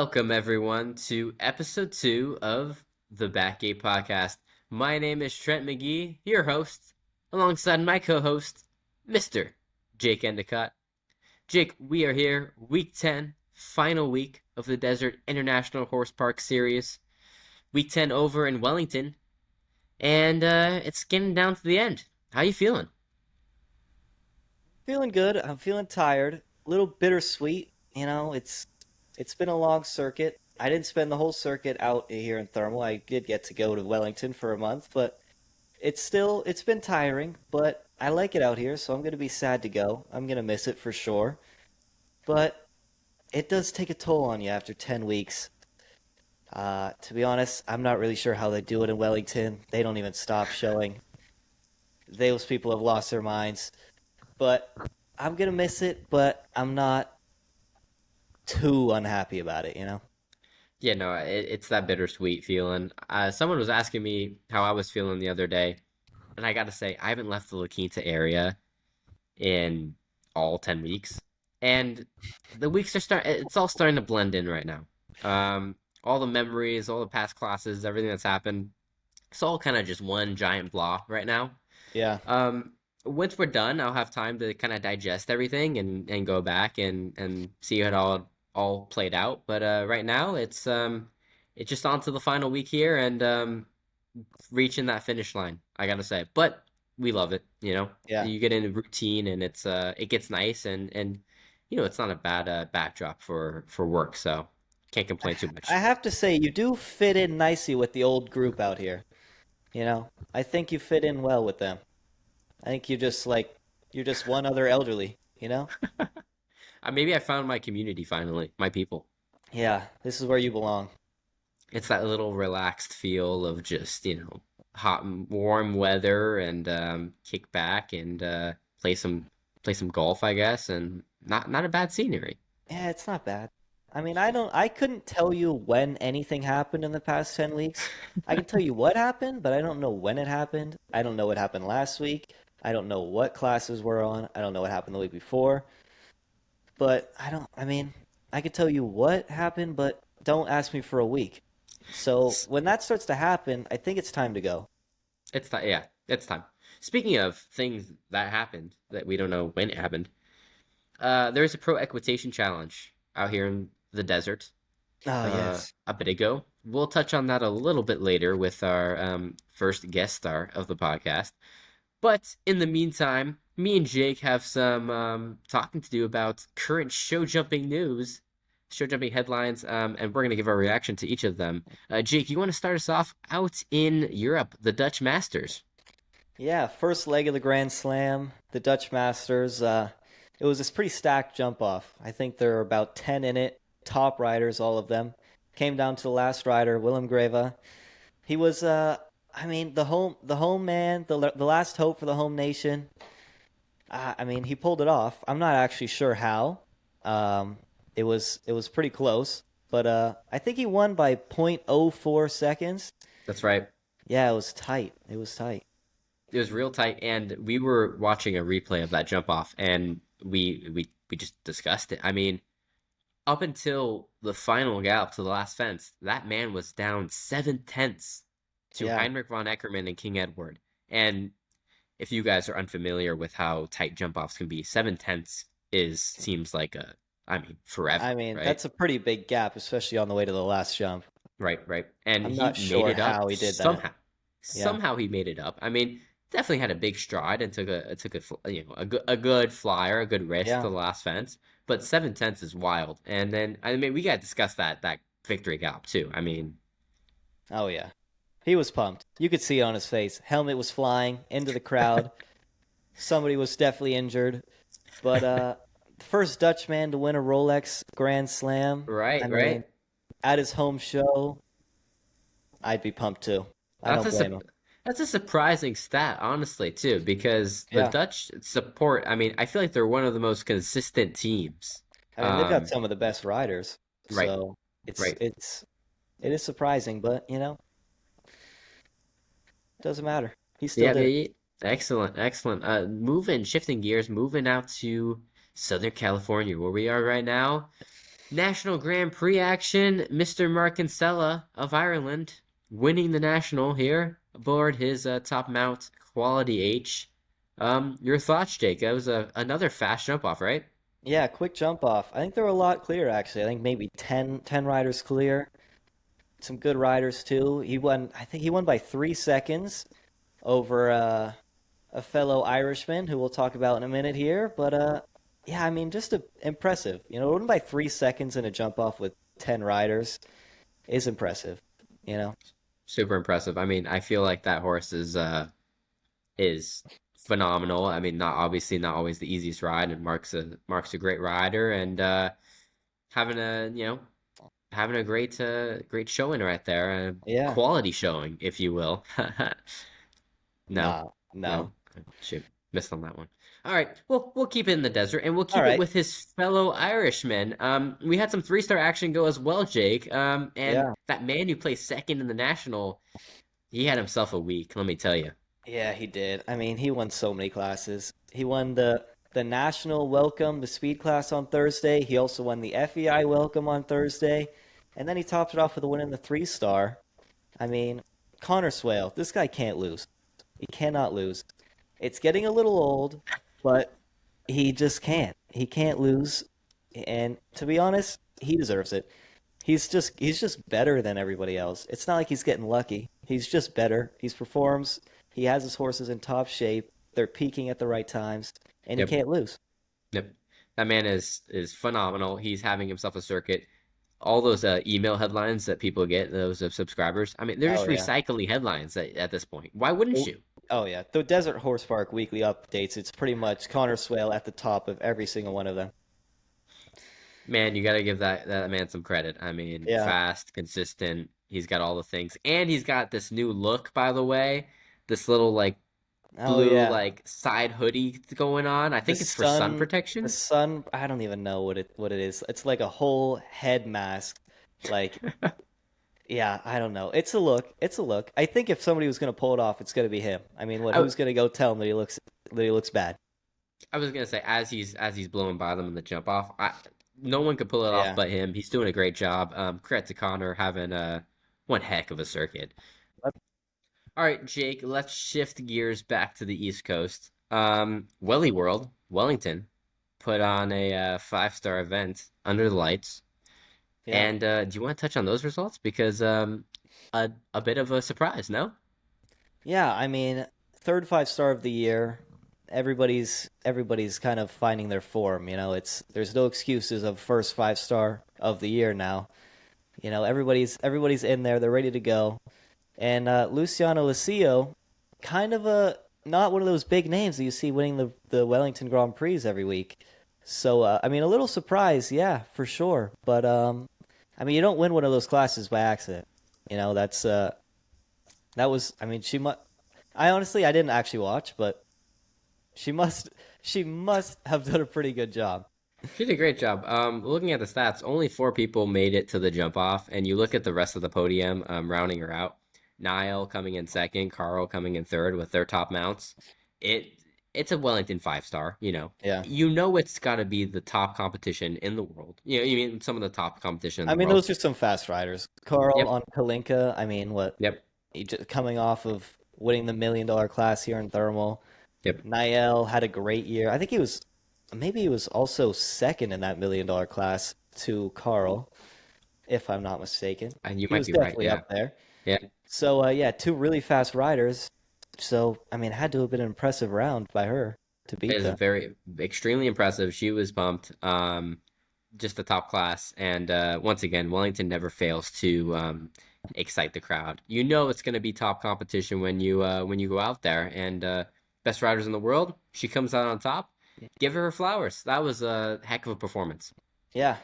Welcome, everyone, to episode 2 of the Backgate Podcast. My name is Trent McGee, your host, alongside my co host, Mr. Jake Endicott. Jake, we are here, week 10, final week of the Desert International Horse Park Series. Week 10 over in Wellington, and it's getting down to the end. How you feeling? Feeling good. I'm feeling tired. A little bittersweet. It's been a long circuit. I didn't spend the whole circuit out here in Thermal. I did get to go to Wellington for a month, but it's been tiring, but I like it out here, so I'm gonna be sad to go. I'm gonna miss it for sure. But it does take a toll on you after 10 weeks. To be honest, I'm not really sure how they do it in Wellington. They don't even stop showing. Those people have lost their minds. But I'm gonna miss it, but I'm not too unhappy about it. Yeah, no, it's that bittersweet feeling. Someone was asking me how I was feeling the other day, and I gotta say, I haven't left the La Quinta area in all 10 weeks. And the weeks it's all starting to blend in right now. All the memories, all the past classes, everything that's happened, it's all kind of just one giant blah right now. Yeah. Um, Once we're done, I'll have time to kind of digest everything and go back and see how it all played out. But right now, it's just on to the final week here and reaching that finish line, I gotta say. But we love it, you know. Yeah. You get in a routine and it gets nice and it's not a bad backdrop for work, so can't complain too I much. have to say you do fit in nicely with the old group out here. I think you fit in well with them. I think you're just one other elderly. Maybe I found my community finally, my people. Yeah, this is where you belong. It's that little relaxed feel of just, hot and warm weather and kick back and play some golf, I guess, and not a bad scenery. Yeah, it's not bad. I mean, I couldn't tell you when anything happened in the past 10 weeks. I can tell you what happened, but I don't know when it happened. I don't know what happened last week. I don't know what classes we're on. I don't know what happened the week before. But I mean, I could tell you what happened, but don't ask me for a week. So S- when that starts to happen, I think it's time to go. It's time, yeah, it's time. Speaking of things that happened that we don't know when it happened, there's a pro-equitation challenge out here in the desert Oh, yes. a bit ago. We'll touch on that a little bit later with our first guest star of the podcast. But in the meantime, me and Jake have some talking to do about current show jumping news, show jumping headlines, and we're going to give our reaction to each of them. Jake, you want to start us off out in Europe, the Dutch Masters? Yeah, first leg of the Grand Slam, the Dutch Masters. It was this pretty stacked jump off. I think there are about 10 in it, top riders, all of them. Came down to the last rider, Willem Greva. He was, I mean, the home man, the last hope for the home nation. I mean, he pulled it off. I'm not actually sure how. Um, it was pretty close, but I think he won by point oh 0.04 seconds. That's right. Yeah, it was tight. It was tight. It was real tight, and we were watching a replay of that jump off, and we just discussed it. I mean, up until the final gallop to the last fence, that man was down 7/10 to Yeah. Heinrich von Eckermann and King Edward. And if you guys are unfamiliar with how tight jump offs can be, 7/10 seems like forever, I mean, right? that's a pretty big gap, especially on the way to the last jump. Right, right. And I'm he not made sure it up how he did that. somehow. Yeah. Somehow he made it up. I mean, definitely had a big stride and took a good flyer, a good risk Yeah. to the last fence. But 7/10 is wild. And then I mean we got to discuss that victory gallop too. I mean, Oh yeah. He was pumped. You could see it on his face. Helmet was flying into the crowd. Somebody was definitely injured. But first Dutch man to win a Rolex Grand Slam. I right, mean, right. at his home show, I'd be pumped too. I That's don't a blame him. that's a surprising stat, honestly, too, because the Yeah. Dutch support. I mean, I feel like they're one of the most consistent teams. I mean, they've got Um, some of the best riders. right, So, it's right. it's it is surprising, but doesn't matter. He still Yeah, did it. excellent, excellent. Shifting gears, moving out to Southern California, where we are right now. National Grand Prix action. Mr. Mark Kinsella of Ireland winning the national here aboard his top mount Quality H. Your thoughts, Jake? That was another fast jump off, right? Yeah, quick jump off. I think they were a lot clearer actually. I think maybe ten riders clear. Some good riders too. I think he won by 3 seconds over a fellow Irishman who we'll talk about in a minute here. But yeah, I mean, impressive. Won by 3 seconds in a jump off with 10 riders is impressive. You know, Super impressive. I mean, I feel like that horse is phenomenal. I mean, not obviously not always the easiest ride, and Mark's a great rider, and having a having a great showing right there, a yeah. quality showing, if you will. No, Nah, no, no. shoot, missed on that one. All right, well, we'll keep it in the desert, and we'll All keep it right. with his fellow Irishman. We had some three-star action go as well, Jake. And Yeah. that man who placed second in the national, he had himself a week, let me tell you. Yeah, he did. I mean, he won so many classes. He won the national welcome, the speed class on Thursday. He also won the FEI welcome on Thursday, and then he topped it off with a win in the 3 star. I mean, Connor Swale, this guy can't lose. He cannot lose. It's getting a little old, but he just can't. He can't lose, and to be honest, he deserves it. He's just better than everybody else. It's not like he's getting lucky. He's just better. He performs. He has his horses in top shape. They're peaking at the right times, and he Yep. can't lose. Yep. That man is phenomenal. He's having himself a circuit. All those email headlines that people get, those of subscribers. I mean, they're just Oh yeah. recycling headlines at this point. Why wouldn't Oh you? oh, yeah. The Desert Horse Park weekly updates. It's pretty much Connor Swale at the top of every single one of them. Man, you got to give that man some credit. I mean, Yeah. fast, consistent. He's got all the things, and he's got this new look, by the way. This little like Oh blue yeah. like side hoodie going on. I The think it's for sun sun. The protection. sun. I don't even know what it is. It's like a whole head mask. Like yeah, I don't know. It's a look. It's a look. I think if somebody was gonna pull it off, it's gonna be him. I mean, what? I, Who's gonna go tell him that he looks bad? I was gonna say as he's blowing by them in the jump off, no one could pull it off Yeah. but him. He's doing a great job. Credit to Connor having one heck of a circuit. All right, Jake, let's shift gears back to the East Coast. Welly World, Wellington, put on a 5-star event under the lights. Yeah. And do you want to touch on those results? Because a bit of a surprise, no? Yeah. I mean, third 5 star of the year. Everybody's kind of finding their form. There's no excuses of first 5 star of the year now. Everybody's in there. They're ready to go. And Luciano Lucio, kind of a not one of those big names that you see winning the Wellington Grand Prix every week. So I mean, a little surprise, yeah, for sure. But I mean, you don't win one of those classes by accident. That was. I mean, she must. I didn't actually watch, but she must. She must have done a pretty good job. She did a great job. Looking at the stats, only 4 people made it to the jump off, and you look at the rest of the podium, rounding her out. Niall coming in second, Carl coming in third with their top mounts. It it's a Wellington 5-star. Yeah. It's got to be the top competition in the world. You mean some of the top competition in I the mean, world. those are some fast riders. Carl Yep, on Kalinka. I mean, what? yep, He just coming off of winning the $1 million class here in Thermal. yep. Niall had a great year. I think maybe he was also second in that $1 million class to Carl, if I'm not mistaken. And you He might was be right. definitely Yeah, up there. yeah. So yeah, two really fast riders. So I mean, it had to have been an impressive round by her to It beat is them. very extremely impressive. She was bumped. Just the top class. And once again, Wellington never fails to excite the crowd. It's going to be top competition when you go out there. And best riders in the world, she comes out on top. Give her flowers. That was a heck of a performance. Yeah.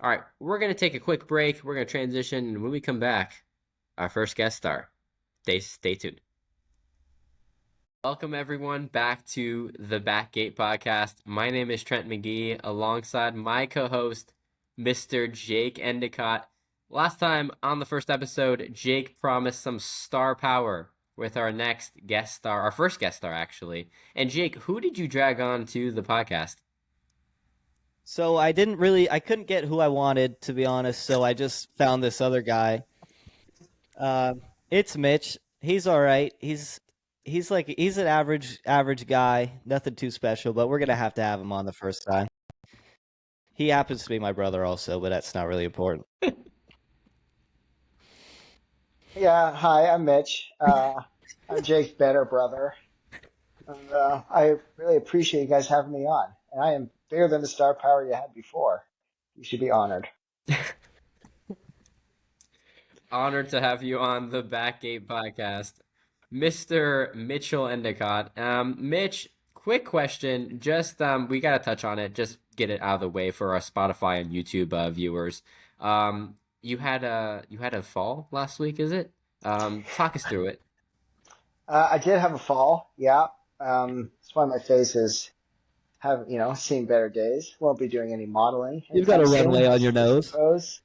All right, we're going to take a quick break. We're going to transition, and when we come back, our first guest star. Stay tuned. Welcome everyone back to the Backgate podcast. My name is Trent McGee alongside my co-host, Mr. Jake Endicott. Last time on the first episode, Jake promised some star power with our next guest star, our first guest star actually. And Jake, who did you drag on to the podcast? So I couldn't get who I wanted, to be honest. So I just found this other guy. It's Mitch. He's all right. He's an average guy. Nothing too special, but we're gonna have to have him on the first time. He happens to be my brother also, but that's not really important. Yeah, hi, I'm Mitch. I'm Jake's better brother. And, I really appreciate you guys having me on. And I am bigger than the star power you had before. You should be honored. Honored to have you on the Backgate podcast, Mr. Mitchell Endicott. Mitch, quick question. Just we gotta touch on it. Just get it out of the way for our Spotify and YouTube viewers. You had a fall last week, is it? Talk us through it. I did have a fall, yeah. It's why my face is seen better days. Won't be doing any modeling You've got anytime a soon, runway on your I nose. suppose.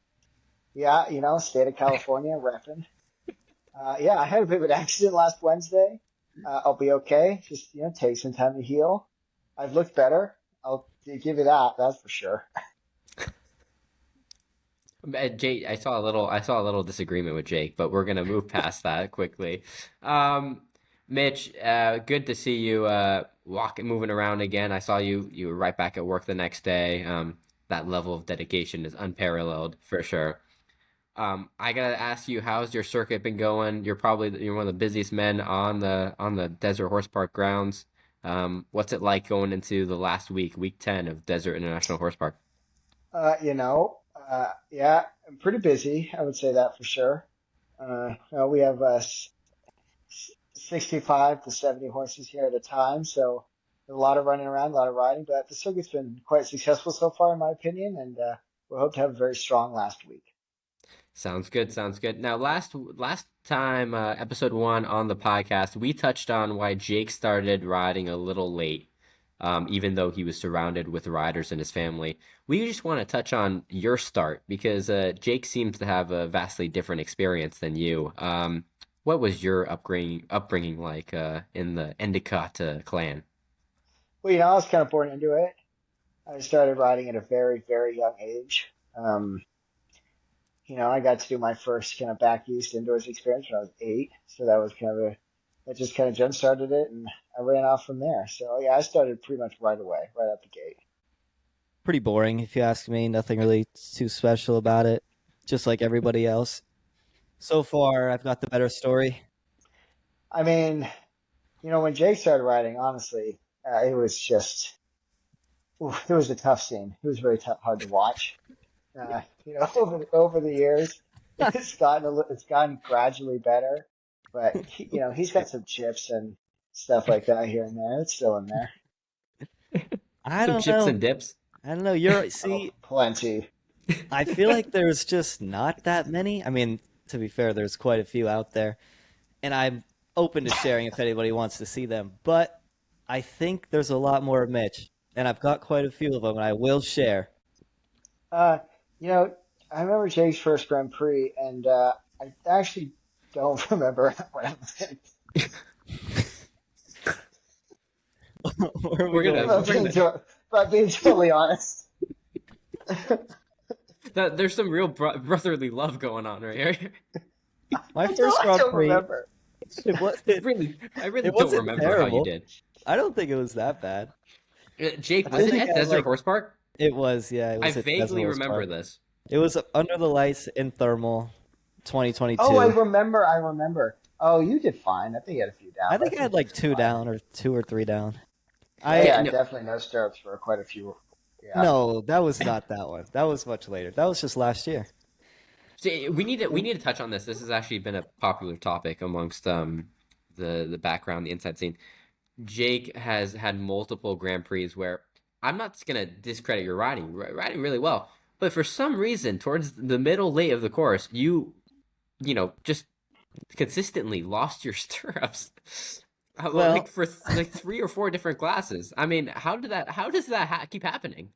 Yeah, state of California, repping. Yeah, I had a bit of an accident last Wednesday. I'll be okay. Just, take some time to heal. I've looked better. I'll give you that. That's for sure. Jake, I saw a little disagreement with Jake, but we're gonna move past that quickly. Um, Mitch, good to see you walking, moving around again. I saw you were right back at work the next day. That level of dedication is unparalleled for sure. I gotta ask you, how's your circuit been going? You're one of the busiest men on the Desert Horse Park grounds. What's it like going into the last week 10 of Desert International Horse Park? Yeah, I'm pretty busy. I would say that for sure. We have 65 to 70 horses here at a time, so a lot of running around, a lot of riding. But the circuit's been quite successful so far, in my opinion, and we hope to have a very strong last week. Sounds good. Sounds good. Now, last time, episode one on the podcast, we touched on why Jake started riding a little late, even though he was surrounded with riders in his family. We just want to touch on your start because Jake seems to have a vastly different experience than you. What was your upbringing like in the Endicott clan? Well, I was kind of born into it. I started riding at a very, very young age. I got to do my first kind of back east indoors experience when I was 8. So that just kind of jump started it and I ran off from there. So yeah, I started pretty much right away, right out the gate. Pretty boring, if you ask me. Nothing really too special about it. Just like everybody else. So far, I've got the better story. I mean, when Jake started riding, honestly, it was just, it was a tough scene. It was very tough, hard to watch. Over the years, it's gotten gradually better, but he's got some chips and stuff like that here and there. It's still in there. I Some don't chips know. and dips. I don't know. You're Oh, see, plenty. I feel like there's just not that many. I mean, to be fair, there's quite a few out there, and I'm open to sharing if anybody wants to see them. But I think there's a lot more of Mitch, and I've got quite a few of them, and I will share. Uh, you know, I remember Jake's first Grand Prix, and I actually don't remember what happened. Where are we We're going gonna with If we're I'm being, gonna to- if I'm being totally honest. there's some real brotherly love going on right here. my I don't, first I Grand don't Prix? remember. It wasn't. I really It don't wasn't remember how you terrible. did. I don't think it was that bad. Jake, I was it think at I Desert like Horse Park? it was. Yeah, it I was at Desert vaguely Horse remember Park. this. It was under the lights in thermal, Oh, I 2022. remember. I remember. Oh, you did fine. I think you had a few down, I but I think I think had you like did two fine. down or two or three down. Yeah, I Yeah, yeah, no, definitely no stirrups for quite a few. Yeah. No, that was not that one. That was much later. That was just last year. see, we need to touch on this. This has actually been a popular topic amongst the background, the inside scene. Jake has had multiple Grand Prix where I'm not just gonna discredit your riding, riding really well, but for some reason, towards the middle late of the course, just consistently lost your stirrups, like Well, for like 3 or 4 different classes. I mean, How does that keep happening?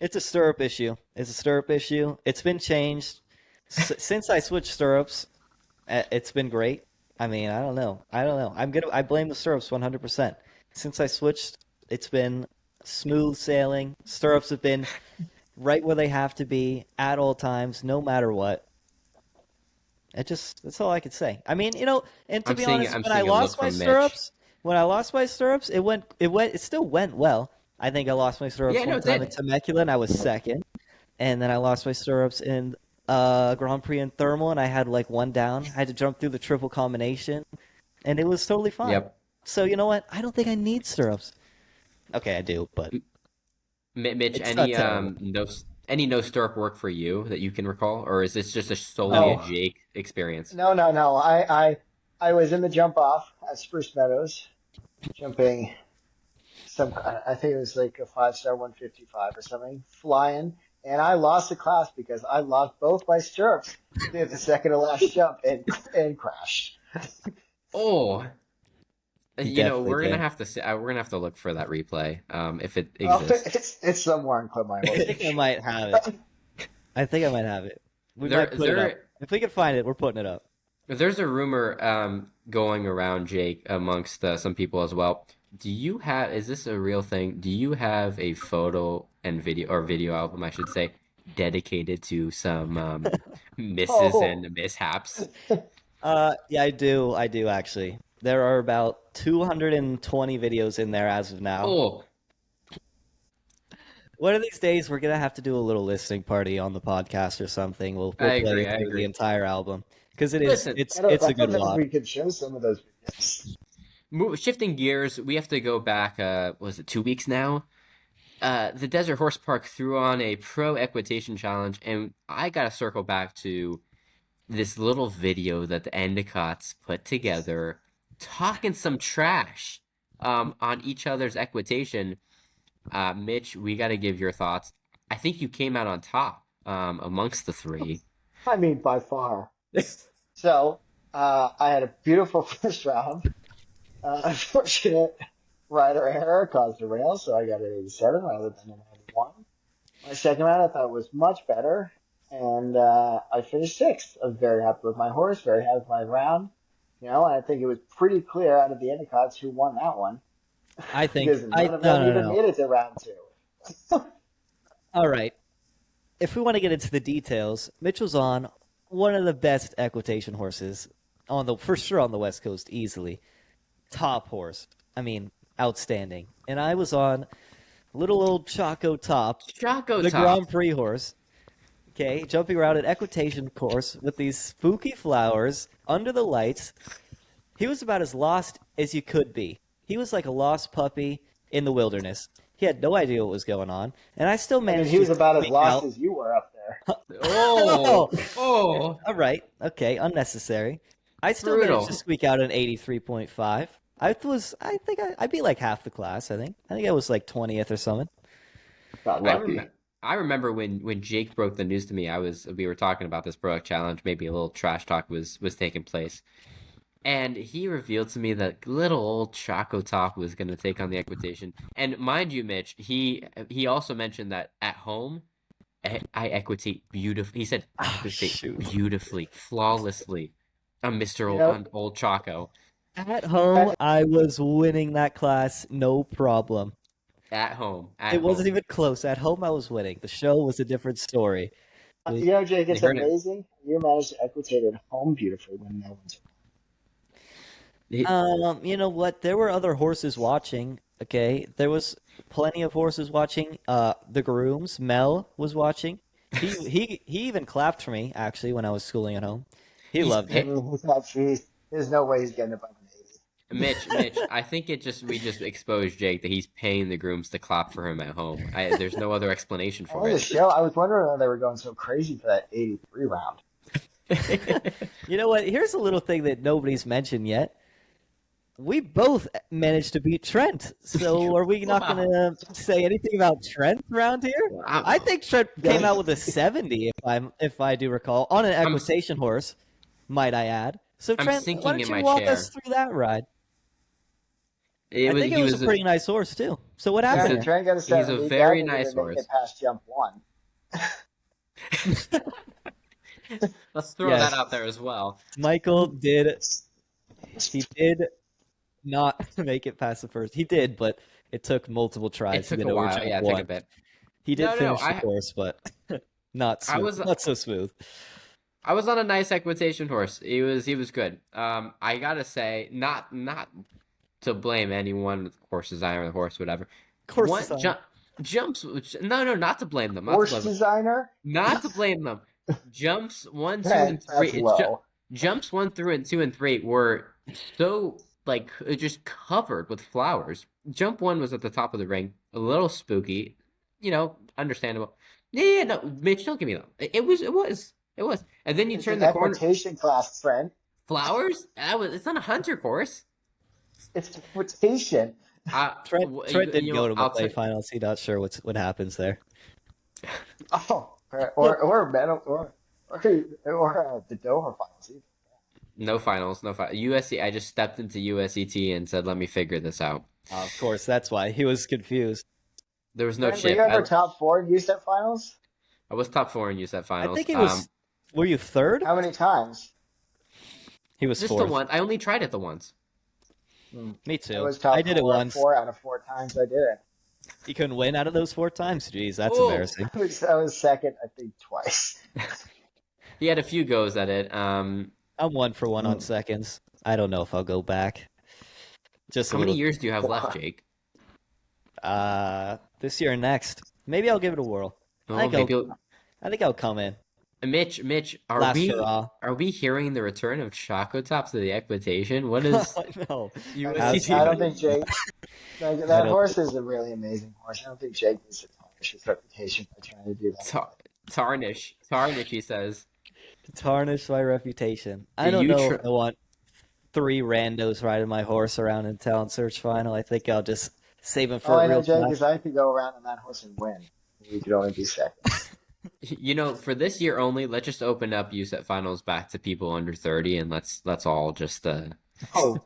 it's a stirrup issue. It's a stirrup issue. It's been changed since I switched stirrups. It's been great. I mean, I don't know. I blame the stirrups 100%. Since I switched, it's been smooth sailing. Stirrups have been right where they have to be at all times, no matter what. That's all I could say. I mean, and to I'm be seeing honest, I'm seeing a look from Mitch. it still went well. I think I lost my stirrups Yeah, no, one it time in did. Temecula and I was second. And then I lost my stirrups in Grand Prix in Thermal and I had like one down. I had to jump through the triple combination and it was totally fine. Yep. So you know what? I don't think I need stirrups. Okay, I do, but Mitch, it's not terrible. any no stirrup work for you that you can recall, or is this just solely a No, Jake experience? no. I was in the jump off at Spruce Meadows, jumping I think it was like a 5-star 155 or something, flying, and I lost the class because I lost both my stirrups at the second to last jump and crashed. Oh, You definitely we're gonna did. have to we're gonna have to look for that replay, if it Oh, exists. it's somewhere in Club My I Horse for think I sure. might have it. I think I might have it. We There, might put it up. there, If we can find it, we're putting it up. there's a rumor going around, Jake, amongst some people as well. Is this a real thing? Do you have a photo and video album, I should say, dedicated to some misses Oh, and mishaps? Yeah, I do. I do actually. There are about 220 videos in there as of now. Oh, One of these days, we're gonna have to do a little listening party on the podcast or something. We'll I play agree. I through the agree. entire album because Listen, it's I a good don't know if watch. we could show some of those videos. shifting gears, we have to go back. Was it 2 weeks now? The Desert Horse Park threw on a pro equitation challenge, and I got to circle back to this little video that the Endicotts put together, talking some trash on each other's equitation. Mitch, we got to give your thoughts. I think you came out on top amongst the three. I mean, by far. So, I had a beautiful first round. Unfortunate rider error caused a rail, so I got an 87 rather than an 91. My second round I thought was much better, and I finished sixth. I was very happy with my horse, very happy with my round. And I think it was pretty clear out of the Endicotts who won that one I think because I none of no them no even no. made it to round two. All right. If we want to get into the details, Mitchell's on one of the best equitation horses for sure on the West Coast, easily. Top horse. I mean, outstanding. And I was on little old Choco Top, Choco the Top. Grand Prix horse. Okay, jumping around an equitation course with these spooky flowers under the lights. He was about as lost as you could be. He was like a lost puppy in the wilderness. He had no idea what was going on, and I still I mean, managed he to was about as squeak lost out. as you were up there. Oh, Oh, oh, all right, okay, unnecessary. I still managed to brutal. squeak out an 83.5. I think I beat like half the class. I think I was like 20th or something. Got I rem lucky. I remember when Jake broke the news to me. We were talking about this Pro challenge. Maybe a little trash talk was taking place, and he revealed to me that little old Choco Top was going to take on the equitation. And mind you, Mitch, he also mentioned that at home I equitate beautifully. He said I Oh equitate shoot! beautifully, flawlessly. I'm Mister You know, Old Choco At home, I was winning that class, no problem. at home. At It wasn't home. even close. At home, I was winning. The show was a different story. Jake, They it's heard it. amazing. You managed to equitate at home beautifully when no one's. He, You know what? There were other horses watching. Okay, there was plenty of horses watching. The grooms, Mel was watching. He even clapped for me actually when I was schooling at home. He he's loved it. pay, He's not. There's no way he's getting above an 80. Mitch. I think we just exposed Jake that he's paying the grooms to clap for him at home. There's no other explanation for Only the it. show. I was wondering why they were going so crazy for that 83 round. You know what? Here's a little thing that nobody's mentioned yet. We both managed to beat Trent. So are we not Wow. going to say anything about Trent around here? I I'm, think Trent came out with a 70 if I do recall on an I'm equitation horse, might I add. So I'm Trent, why sinking don't in you my walk us chair. through that ride? It I was think it he was a was a, pretty nice horse too. So what he's happened Yeah, a here? Trent got a he's a 70. very Definitely nice didn't make it horse. past jump one. Let's throw that Yes, out there as well. Michael did. He did not make it past the first. He did, but It took multiple It tries to took get a over while. jump Yeah, it took a one. bit. He did No. finish the course, but not I smooth, was not so smooth. I was on a nice equitation horse. He was good. I gotta say, not to blame anyone, horse designer, the horse, whatever. Course One design. jumps. No, not to blame them. Not to Horse blame them. designer? Not to blame them. Jumps one, two, and three. That's low. Jumps 1 through and 2 and 3 were so like just covered with flowers. Jump 1 was at the top of the ring, a little spooky, understandable. Yeah, no, Mitch, don't give me that. It was. And then you It's turn an the corner, equitation class, friend. flowers. It's not a hunter course. It's equitation. Trent didn't go to I'll play tell finals. He's not sure what happens there. Oh, or medal or the Doha finals. Either. no finals, no finals. USC. I just stepped into USCT and said, "Let me figure this out." Of course, that's why he was confused. There was no Friend, were chip. you ever top 4 in USET finals? I was top 4 in USF I finals. think it was. Were you third? How many times? He was Just fourth. the one. I only tried it the once. Me too. I was top I did it once. 4 out of 4 times I did it. You couldn't win out of those 4 times. Jeez, that's Ooh. embarrassing. I was second, I think, twice. He had a few goes at it. I'm 1 for 1 on seconds. I don't know if I'll go back. Just How a many little. years do you have left, Jake? This year and next. Maybe I'll give it a whirl. Oh, I think maybe. I think I'll come in. Mitch, are Last we hurrah. are we hearing the return of Choco Top to the equitation? What is No. I don't think Jake. That don't- horse is a really amazing horse. I don't think Jake needs to tarnish his reputation by trying to do that. tarnish? He says. Tarnish my reputation. I Do don't you know tr- if I want 3 randos riding my horse around in Talent Search Final. I think I'll just save him for All a I know, real Jake, class. is I could go around on that horse and win. We could only be second. For this year only, let's just open up USET finals back to people under 30, and let's all just Oh,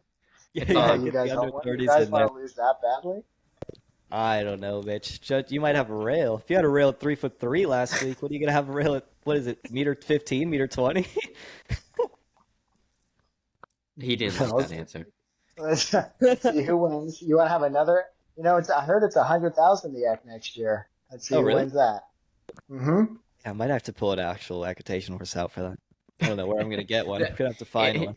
Yeah, Yeah, you get guys the don't under want, you 30s guys in there. want to lose that badly? I don't know, Mitch. You might have a rail. If you had a rail at 3'3" last week, what are you gonna have a rail at? What is it? Meter 15, meter 20? he didn't like that answer. Let's see who wins. You want to have another? I heard it's 100,000 the Ek next year. Let's see Oh, who really? wins that. Mm-hmm. I might have to pull an actual equitation horse out for that. I don't know where I'm gonna get one. I'm gonna have to find one.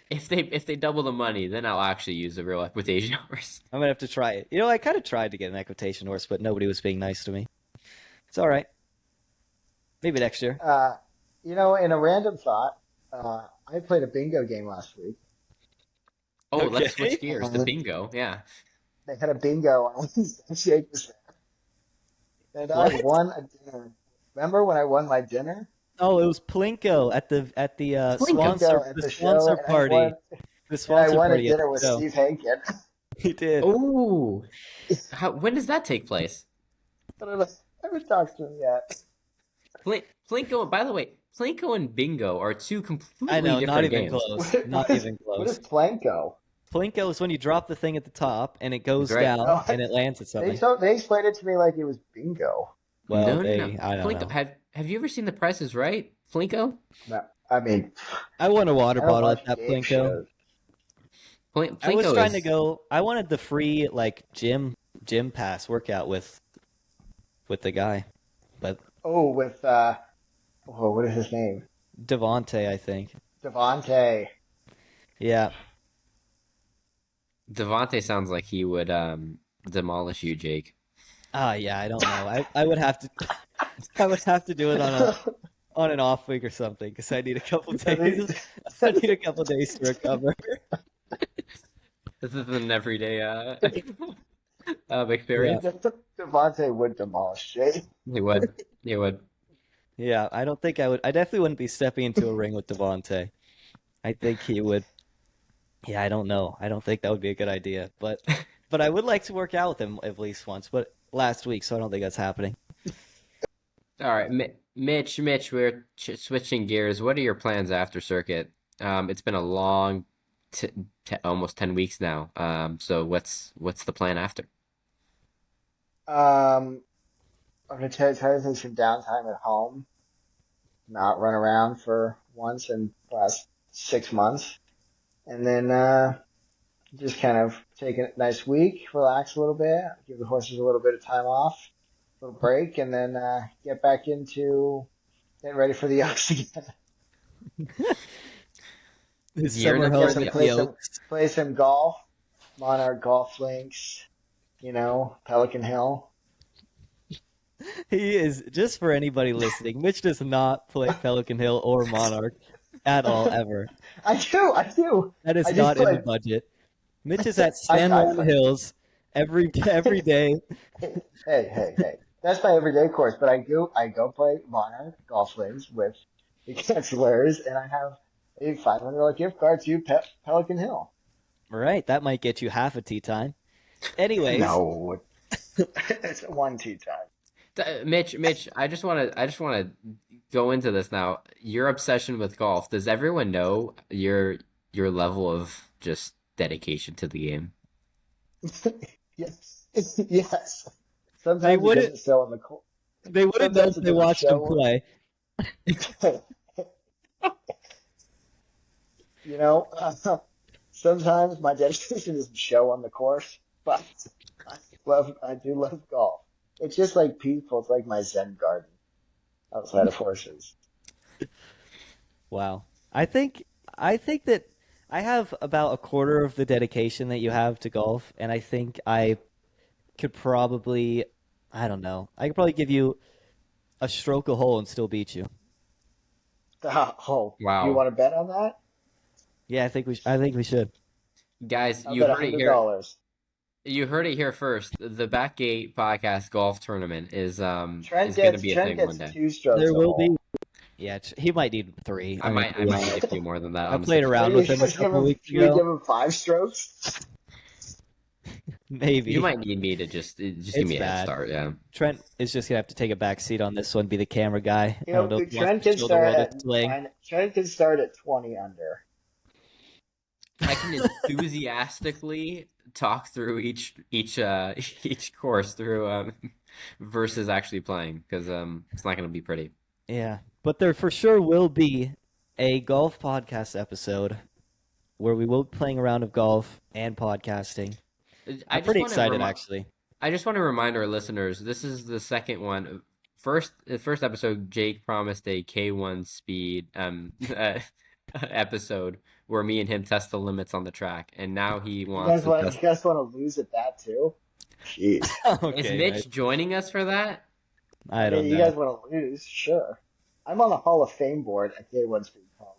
If they double the money, then I'll actually use a real equitation horse. I'm gonna have to try it. I kind of tried to get an equitation horse, but nobody was being nice to me. It's all right. Maybe next year. In a random thought, I played a bingo game last week. Oh, Okay. let's switch gears. The bingo, yeah. They had a bingo on Wednesday. Jake was there. And I What? won a dinner. Remember when I won my dinner? Oh, it was Plinko at the Plinko. sponsor At the the sponsor show, party. The And I sponsor won a party at dinner the with show. Steve Hankin. He did. Oh, when does that take place? I haven't talked to him yet. Plinko. By the way, Plinko and bingo are two completely I know, different not even games. close. Not even What is close. Plinko? Plinko is when you drop the thing at the top and it goes Right. down No, and it lands at something. They explained it to me like it was bingo. Well, no. I don't Plinko. know. Have you ever seen The Price Is Right? Plinko. No, I mean, I won a water I don't bottle watch at that game Plinko. shows. Plinko I was trying to is- go. I wanted the free gym pass workout with the guy, but Oh, with what is his name? Devonte, I think. Devontae. Yeah, Devontae sounds like he would demolish you, Jake. yeah. I don't know. I would have to. I would have to do it on an off week or something because I need a couple days. I need a couple days to recover. This is an everyday experience. Devontae would demolish Jay. He would. He would. Yeah, I don't think I would. I definitely wouldn't be stepping into a ring with Devonte. I think he would. Yeah, I don't know. I don't think that would be a good idea. But I would like to work out with him at least once. But last week, so I don't think that's happening. All right, Mitch, we're switching gears. What are your plans after circuit? It's been a long, almost 10 weeks now. So what's the plan after? I'm gonna try to take some downtime at home, not run around for once in the last 6 months, and then just kind of take a nice week, relax a little bit, give the horses a little bit of time off, a little break, and then get back into getting ready for the Oaks again. Gearing Summer up home for Play the at the some Oaks. play some golf, Monarch Golf Links, Pelican Hill. He is, just for anybody listening, Mitch does not play Pelican Hill or Monarch at all, ever. I do. That I is do not in the play. budget. Mitch is at I, San I Juan play. Hills every day. Hey. That's my everyday course, but I go play Monarch Golf Links with the Chancellors, and I have a $500 gift card to Pelican Hill. Right, that might get you half a tea time. Anyways, No, it's a one tea time. Mitch, I just want to go into this now. Your obsession with golf. Does everyone know your level of just dedication to the game? Yes, yes. they Sometimes it wouldn't doesn't show on the course. they wouldn't know Sometimes if it they doesn't watched him show. play. You know, sometimes my dedication doesn't show on the course, but I do love golf. It's just like peaceful. It's like my Zen garden outside of horses. Wow. I think that I have about a quarter of the dedication that you have to golf, and I think I could probably, I don't know, I could probably give you a stroke a hole and still beat you. Oh, do you Wow. want to bet on that? Yeah, I think we should. Guys, I'll you bet heard it here. $100. You heard it here first. The Backgate Podcast golf tournament Trent is going to gets be a Trent thing one gets day. two strokes There a will be. hole. Yeah, he might need three. I I mean, might to I be might honest. need a few more than that, I played honestly. around Maybe with him a couple weeks should we ago. give him 5 strokes? You Maybe. might need me to just give It's me a head bad. start. Yeah. Trent is just gonna have to take a back seat on this one, be the camera guy. I don't know if he wants Trent to can show the start world his at swing. Trent can start at 20 under. I can enthusiastically talk through each course through versus actually playing because it's not going to be pretty. Yeah, but there for sure will be a golf podcast episode where we will be playing a round of golf and podcasting. I I'm just pretty want to excited, actually. I just want to remind our listeners this is the second one. The first episode, Jake promised a K1 speed episode where me and him test the limits on the track, and now he wants to You test. guys want to lose at that too? Jeez. Is Okay, Mitch guys. joining us for that? I don't You know. guys want to lose? Sure. I'm on the Hall of Fame board at K1 Speed Golf.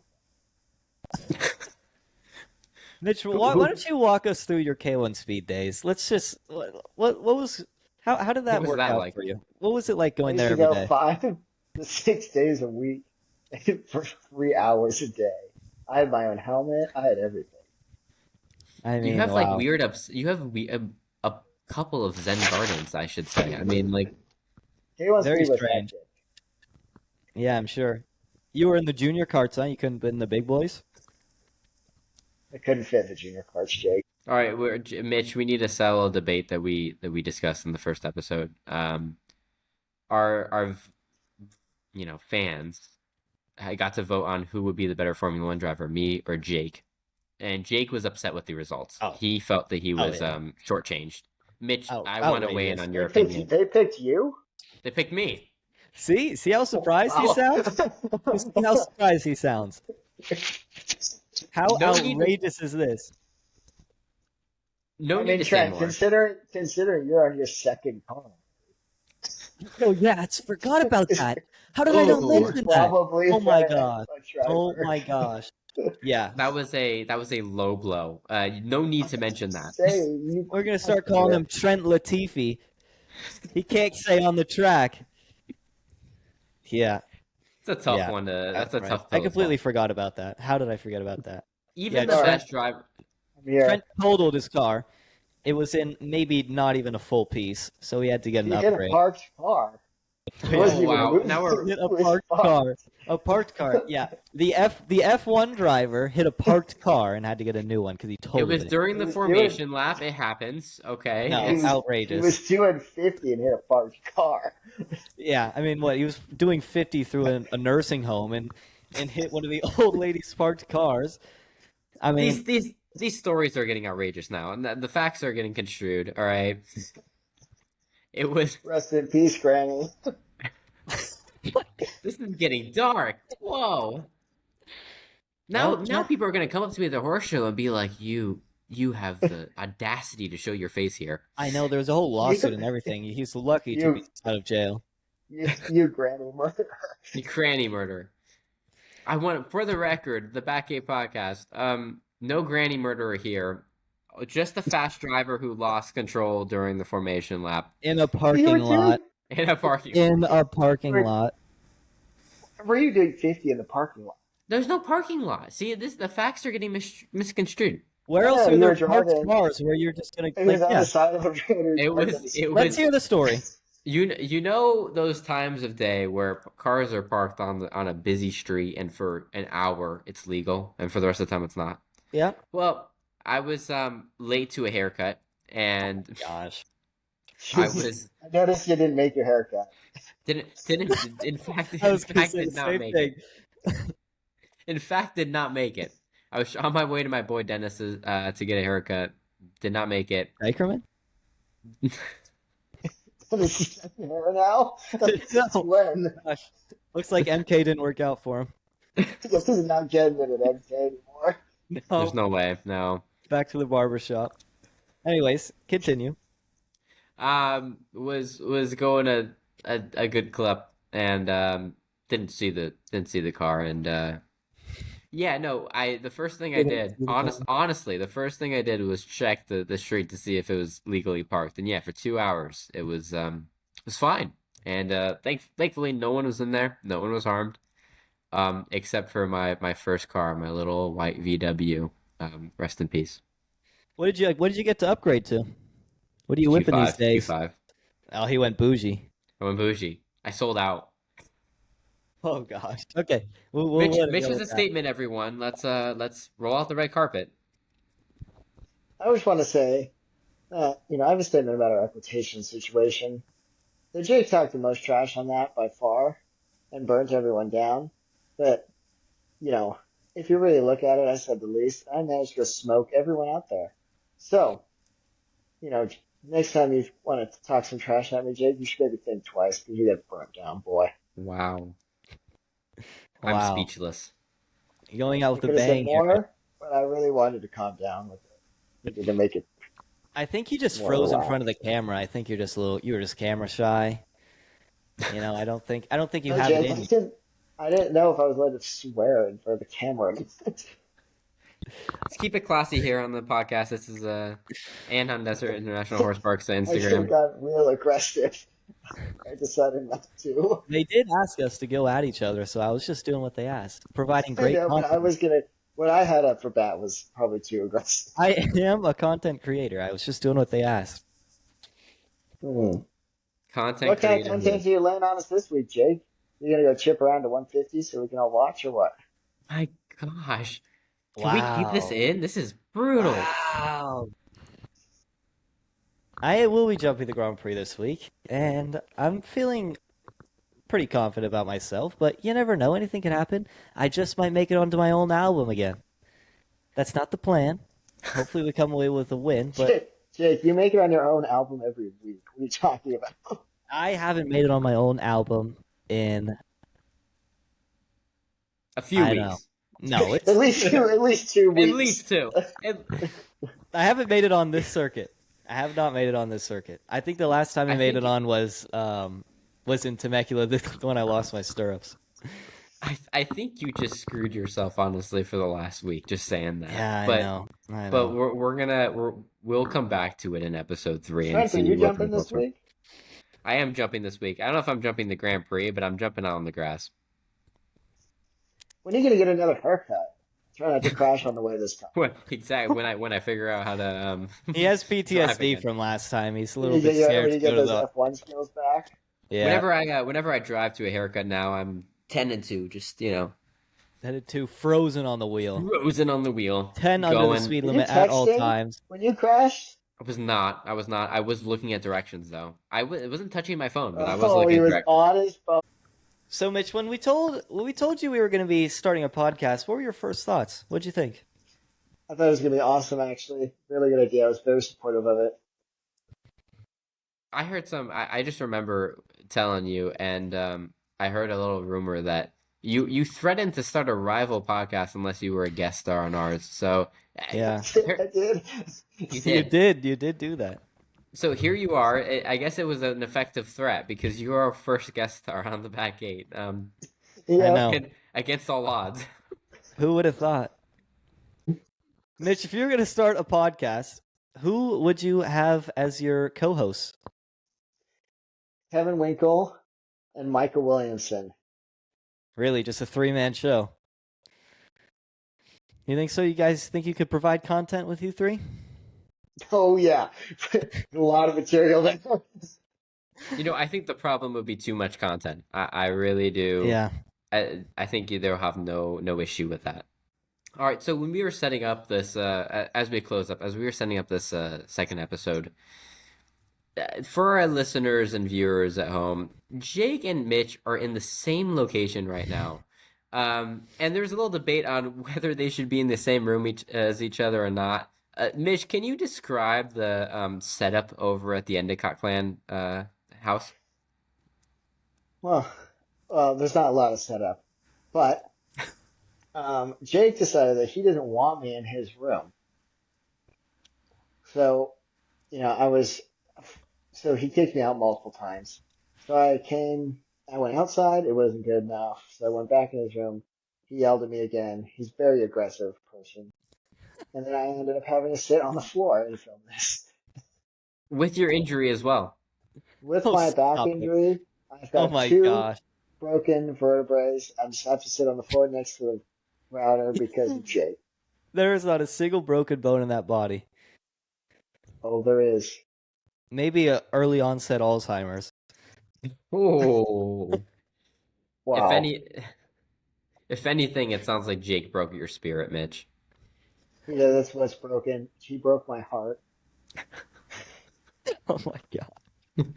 Mitch, why don't you walk us through your K1 speed days? Let's just what was how did that What was work that out like? for you? What was it like I going used there to every go day? 5 to 6 days a week for 3 hours a day. I had my own helmet. I had everything. I You mean, have like wow. weird ups. You have a couple of Zen gardens, I should say. I mean, like K1 Very Speed was strange. hectic. Yeah, I'm sure. You were in the junior carts, huh? You couldn't be in the big boys? I couldn't fit the junior carts, Jake. all right, Mitch. We need to settle a debate that we discussed in the first episode. Our fans, I got to vote on who would be the better Formula One driver, me or Jake. And Jake was upset with the results. Oh. He felt that he was yeah. shortchanged. Mitch, Out- I want to weigh in outrageous. on your opinion. They picked you? They picked me. See how surprised he Wow. sounds? See how surprised he sounds. How No need to- outrageous is this? No I need mean, to say Trent, more. considering you're on your second car. Oh yeah, I forgot about that. How did I not Ooh. mention that? Probably Oh my a gosh. driver. Oh my gosh. Yeah. That was a low blow. No need to mention that. Say, you We're gonna start calling him Trent Latifi. He can't stay on the track. Yeah. It's a tough Yeah, one to. That's a right. tough. I pill to completely swallow. forgot about that. How did I forget about that? Even Yeah, the Trent- best driver. Yeah. Trent totaled his car. It was in maybe not even a full piece, so he had to get an He hit a upgrade. parked car. It Oh, wasn't even wow. moving. Now we're- He hit a It was parked parked. car. A parked car. Yeah. The F1 driver hit a parked car and had to get a new one because he It totaled was it. during He the was formation lap. It happens. Okay. No, He it's was- outrageous. He was doing 50 and hit a parked car. Yeah, I mean, what he was doing 50 through a nursing home and hit one of the old ladies' parked cars. I mean, These these stories are getting outrageous now, and the facts are getting construed. All right, it was. Rest in peace, Granny. This is getting dark. Whoa. Now, Well, now people are gonna come up to me at the horse show and be like, "You have the audacity to show your face here." I know there's a whole lawsuit and everything. He's lucky to be out of jail. You Granny murderer. You cranny murderer. I want, for the record, the Backgate podcast. No granny murderer here. Just a fast driver who lost control during the formation lap In a parking lot. in a parking. In a parking Wait. lot. Were you doing 50 in the parking lot? There's no parking lot. See, the facts are getting misconstrued. Where Yeah, else are you there were parked driving. cars where you're just gonna It was on yeah. the side of the road. It was. Let's hear the story. You know those times of day where cars are parked on a busy street and for an hour it's legal and for the rest of the time it's not. Yeah. Well, I was late to a haircut and Gosh. I was I noticed you didn't make your haircut. didn't in fact I was gonna fact say did the not same make thing. it. In fact, did not make it. I was on my way to my boy Dennis's to get a haircut. Did not make it. Ackerman? Is he cutting hair now? Since No. when? Gosh. Looks like MK didn't work out for him. This is not getting it at MK anymore. No. There's no way. No. Back to the barber shop. Anyways, continue. Was going a good clip and didn't see the car and yeah, no, the first thing I did, honestly, the first thing I did was check the street to see if it was legally parked. And yeah, for 2 hours it was fine. And thankfully no one was in there. No one was harmed. Except for my first car, my little white VW. Rest in peace. What did you get to upgrade to? What are you whipping these days? Q5. Oh, he went bougie. I went bougie. I sold out. Oh gosh. Okay. We'll Mitch let it Mitch go has a with that. statement, everyone. Let's roll out the red carpet. I just want to say, I have a statement about our equitation situation. So Jake talked the most trash on that by far and burnt everyone down. But, if you really look at it, I said the least, I managed to smoke everyone out there. So, next time you want to talk some trash at me, Jake, you should maybe think twice because you get burnt down, boy. Wow. Wow. I'm speechless. Going out I with a could have said bang here. more, but I really wanted to calm down with it. Needed to make it. I think you just More froze in relaxed. front of the camera. I think you were just camera shy. I don't think you No, have Jake, it in you. I didn't know if I was allowed to swear in front of the camera. Let's keep it classy here on the podcast. This is Anton Desert International Horse Park's I should have Instagram. got real aggressive. I decided not to. They did ask us to go at each other, so I was just doing what they asked, providing I great know, but content. what I had up for bat was probably too aggressive. I am a content creator. I was just doing what they asked. Hmm. Content What kind of creator. content are you laying on us this week, Jake? You gonna go chip around to 150 so we can all watch, or what? My gosh. Can we keep this Wow. in? This is brutal. Wow. I will be jumping the Grand Prix this week, and I'm feeling pretty confident about myself, but you never know. Anything can happen. I just might make it onto my own album again. That's not the plan. Hopefully we come away with a win, but Jake, you make it on your own album every week. What are you talking about? I haven't made it on my own album in... A few I weeks. know. No, it's... At least 2 weeks. At least two. I haven't made it on this circuit. I have not made it on this circuit. I think the last time I made think- it on was in Temecula, when I lost my stirrups. I think you just screwed yourself, honestly, for the last week. Just saying that. Yeah, but, I know. But we'll come back to it in episode 3 and Trent, see are you what jumping results this were. week? I am jumping this week. I don't know if I'm jumping the Grand Prix, but I'm jumping out on the grass. When are you gonna get another haircut? Try not to crash on the way this time. Exactly. When I figure out how to He has drive PTSD again. from last time. He's a When little you bit get, scared when to you go get to those the... F1 skills back. Yeah, whenever I drive to a haircut now, I'm 10 and 2, just headed to frozen on the wheel. frozen on the wheel. 10 under the speed Were you limit at all texting? times. When you crashed, I was not. I was looking at directions though. It wasn't touching my phone, but I was oh, looking he at was directions. on his phone. So, Mitch, when we told you we were going to be starting a podcast, what were your first thoughts? What'd you think? I thought it was gonna be awesome. Actually, really good idea. I was very supportive of it. I heard some. I just remember telling you, and I heard a little rumor that you threatened to start a rival podcast unless you were a guest star on ours. So Yeah. I did. you You did. did. You did do that. So here you are. I guess it was an effective threat because you are our first guest star on the back gate. I Yep. know. Against all odds. Who would have thought? Mitch, if you're going to start a podcast, who would you have as your co-host? Kevin Winkle and Michael Williamson. Really, just a three-man show. You think so? You guys think you could provide content with you three? Oh yeah, a lot of material there. I think the problem would be too much content. I really do. Yeah. I think they'll have no issue with that. All right, so when we were setting up this, as we were setting up this second episode, for our listeners and viewers at home, Jake and Mitch are in the same location right now. And there's a little debate on whether they should be in the same room as each other or not. Mitch, can you describe the setup over at the Endicott clan house? Well, there's not a lot of setup, but Jake decided that he didn't want me in his room. So, I was, so he kicked me out multiple times. So I went outside. It wasn't good enough. So I went back in his room. He yelled at me again. He's a very aggressive person. And then I ended up having to sit on the floor and film this. With your injury as well. With Oh, my back stop it. injury, I've Oh got my two gosh. broken vertebrae. I just have to sit on the floor next to the router because of Jake. There is not a single broken bone in that body. Oh, there is. Maybe a early onset Alzheimer's. Oh, if Wow. any, if anything, it sounds like Jake broke your spirit, Mitch. Yeah, that's what's broken. He broke my heart. Oh my god.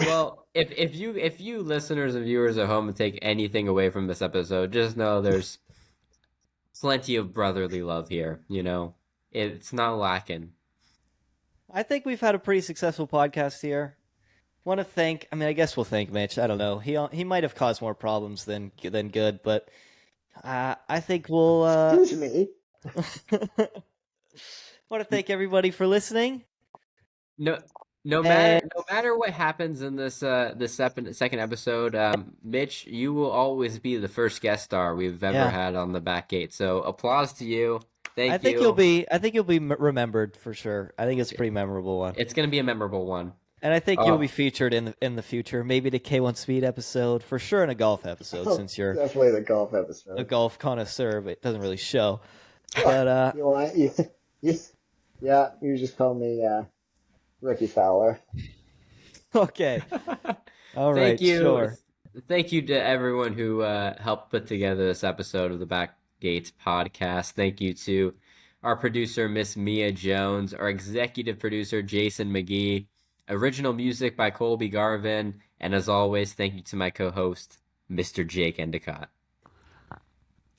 Well, if you listeners and viewers at home take anything away from this episode, just know there's plenty of brotherly love here. It's not lacking. I think we've had a pretty successful podcast here. Want to thank? I mean, I guess we'll thank Mitch. I don't know. He might have caused more problems than good, but I think we'll. Excuse me. Want to thank everybody for listening. No, no And matter what happens in this second episode, Mitch, you will always be the first guest star we've ever Yeah. had on the back gate. So applause to you. Thank I think you. you'll be remembered for sure. I think it's a pretty memorable one. It's gonna be a memorable one. And I think you'll be featured in the future, maybe the K1 Speed episode, for sure in a golf episode, since you're Definitely the golf a episode. golf connoisseur, but it doesn't really show. But You know what? Yeah, you just call me Ricky Fowler. okay, all right, Thank you. sure. Thank you to everyone who helped put together this episode of the Backgates podcast. Thank you to our producer, Miss Mia Jones, our executive producer, Jason McGee, original music by Colby Garvin, and as always, thank you to my co-host, Mr. Jake Endicott.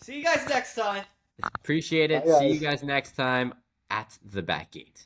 See you guys next time. Appreciate it. Bye, See you guys. guys next time at the Backgate.